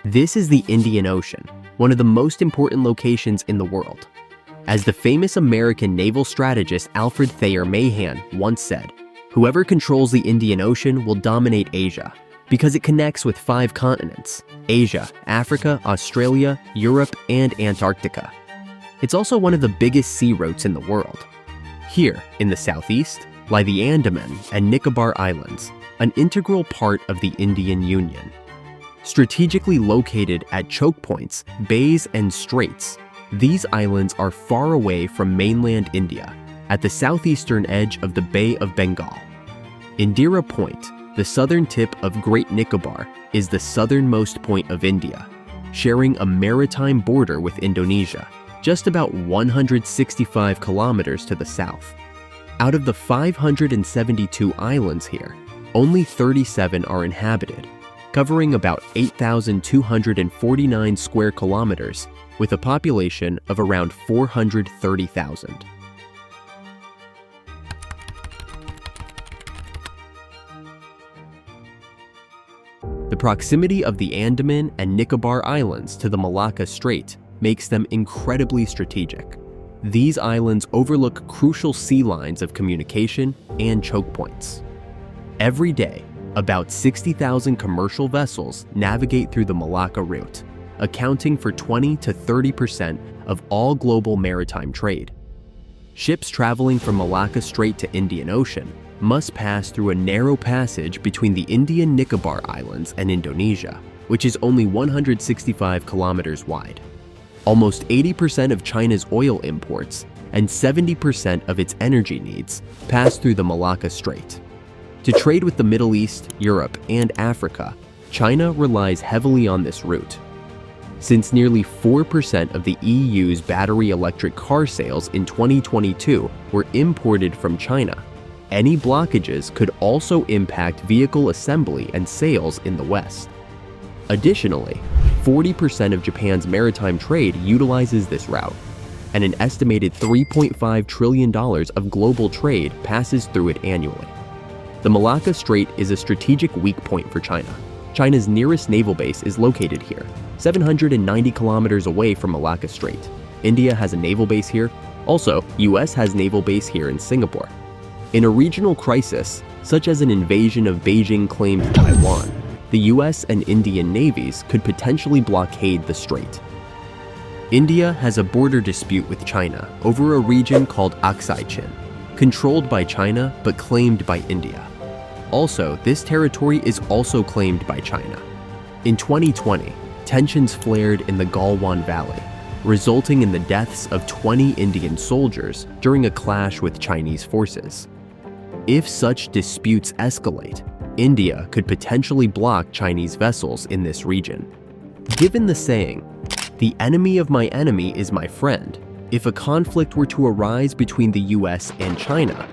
This is the Indian Ocean, one of the most important locations in the world. As the famous American naval strategist Alfred Thayer Mahan once said, "Whoever controls the Indian Ocean will dominate Asia, because it connects with 5 continents: Asia, Africa, Australia, Europe, and Antarctica." It's also one of the biggest sea routes in the world. Here, in the southeast, lie the Andaman and Nicobar Islands, an integral part of the Indian Union. Strategically located at choke points, bays, and straits, these islands are far away from mainland India, at the southeastern edge of the Bay of Bengal. Indira Point, the southern tip of Great Nicobar, is the southernmost point of India, sharing a maritime border with Indonesia, just about 165 kilometers to the south. Out of the 572 islands here, only 37 are inhabited, covering about 8,249 square kilometers with a population of around 430,000. The proximity of the Andaman and Nicobar Islands to the Malacca Strait makes them incredibly strategic. These islands overlook crucial sea lines of communication and choke points. Every day, about 60,000 commercial vessels navigate through the Malacca route, accounting for 20 to 30% of all global maritime trade. Ships traveling from Malacca Strait to Indian Ocean must pass through a narrow passage between the Indian Nicobar Islands and Indonesia, which is only 165 kilometers wide. Almost 80% of China's oil imports and 70% of its energy needs pass through the Malacca Strait. To trade with the Middle East, Europe, and Africa, China relies heavily on this route. Since nearly 4% of the EU's battery electric car sales in 2022 were imported from China, any blockages could also impact vehicle assembly and sales in the West. Additionally, 40% of Japan's maritime trade utilizes this route, and an estimated $3.5 trillion of global trade passes through it annually. The Malacca Strait is a strategic weak point for China. China's nearest naval base is located here, 790 kilometers away from Malacca Strait. India has a naval base here. Also, US has naval base here in Singapore. In a regional crisis, such as an invasion of Beijing-claimed Taiwan, the US and Indian navies could potentially blockade the strait. India has a border dispute with China over a region called Aksai Chin, controlled by China but claimed by India. Also, this territory is also claimed by China. In 2020, tensions flared in the Galwan Valley, resulting in the deaths of 20 Indian soldiers during a clash with Chinese forces. If such disputes escalate, India could potentially block Chinese vessels in this region. Given the saying, "The enemy of my enemy is my friend," if a conflict were to arise between the US and China,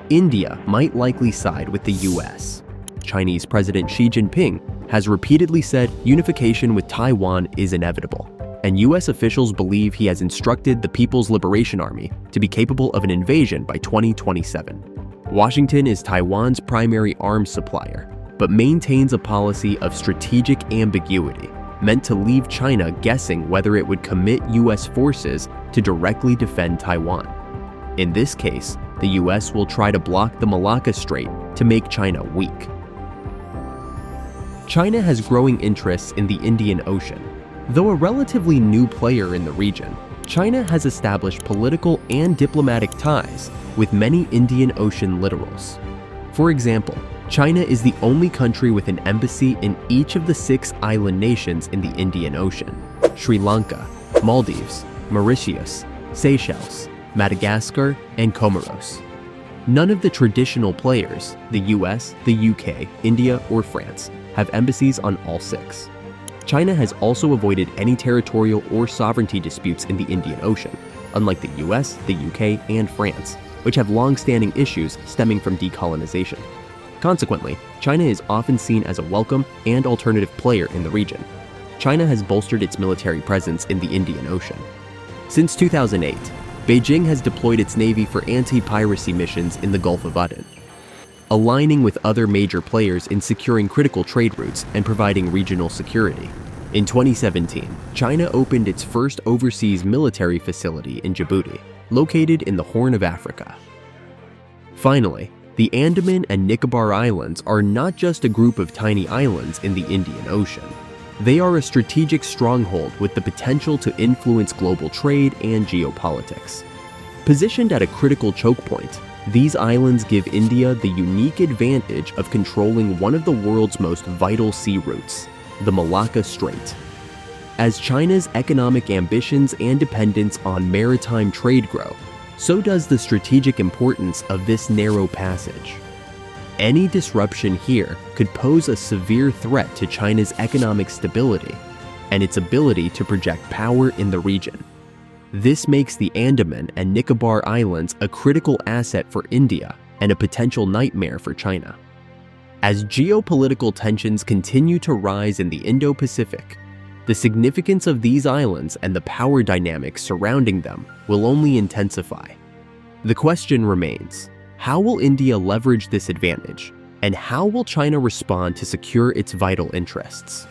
India might likely side with the US. Chinese President Xi Jinping has repeatedly said unification with Taiwan is inevitable, and US officials believe he has instructed the People's Liberation Army to be capable of an invasion by 2027. Washington is Taiwan's primary arms supplier, but maintains a policy of strategic ambiguity meant to leave China guessing whether it would commit US forces to directly defend Taiwan. In this case, the US will try to block the Malacca Strait to make China weak. China has growing interests in the Indian Ocean. Though a relatively new player in the region, China has established political and diplomatic ties with many Indian Ocean littorals. For example, China is the only country with an embassy in each of the 6 island nations in the Indian Ocean: Sri Lanka, Maldives, Mauritius, Seychelles, Madagascar, and Comoros. None of the traditional players, the US, the UK, India, or France, have embassies on all 6. China has also avoided any territorial or sovereignty disputes in the Indian Ocean, unlike the US, the UK, and France, which have long-standing issues stemming from decolonization. Consequently, China is often seen as a welcome and alternative player in the region. China has bolstered its military presence in the Indian Ocean. Since 2008, Beijing has deployed its navy for anti-piracy missions in the Gulf of Aden. aligning with other major players in securing critical trade routes and providing regional security. In 2017, China opened its first overseas military facility in Djibouti, located in the Horn of Africa. Finally, the Andaman and Nicobar Islands are not just a group of tiny islands in the Indian Ocean. They are a strategic stronghold with the potential to influence global trade and geopolitics. Positioned at a critical choke point, these islands give India the unique advantage of controlling one of the world's most vital sea routes, the Malacca Strait. As China's economic ambitions and dependence on maritime trade grow, so does the strategic importance of this narrow passage. Any disruption here could pose a severe threat to China's economic stability and its ability to project power in the region. This makes the Andaman and Nicobar Islands a critical asset for India and a potential nightmare for China. As geopolitical tensions continue to rise in the Indo-Pacific, the significance of these islands and the power dynamics surrounding them will only intensify. The question remains, how will India leverage this advantage, and how will China respond to secure its vital interests?